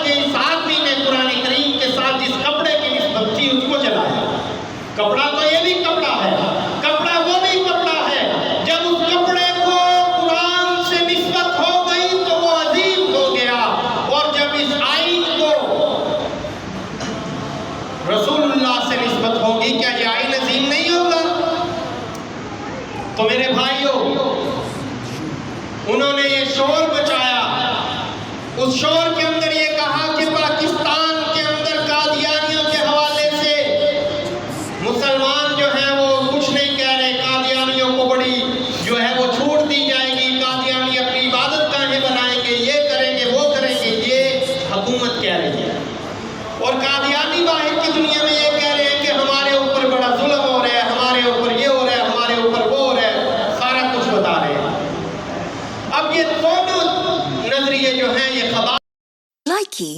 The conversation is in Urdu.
کہ اس آدمی نے قرآن کریم کے ساتھ جس کپڑے کی نسبت تھی اس کو جلایا. کپڑا تو یہ بھی کپڑا ہے, کپڑا وہ بھی کپڑا ہے. جب اس کپڑے کو قرآن سے نسبت ہو گئی تو وہ عظیم ہو گیا, اور جب اس آئین کو رسول اللہ سے نسبت ہوگی کیا یہ آئین عظیم نہیں ہوگا؟ تو میرے بھائیوں, انہوں نے یہ شور بچایا. اس شور کے اندر یہ کہا کہ پاکستان کے اندر قادیانیوں کے حوالے سے مسلمان جو ہیں وہ کچھ نہیں کہہ رہے, قادیانیوں کو بڑی جو ہے وہ چھوٹ دی جائے گی, قادیانی اپنی عبادت گاہیں بنائیں گے, یہ کریں گے وہ کریں گے, یہ حکومت کہہ رہی ہے. اور قادیانی باہر کی دنیا میں یہ کہہ رہے ہیں کہ ہمارے اوپر بڑا ظلم ہو رہا ہے, ہمارے اوپر یہ ہو رہا ہے, ہمارے اوپر وہ ہو رہا ہے, سارا کچھ بتا رہے ہیں. اب یہ دونوں نظریے جو ہیں یہ خبر Likey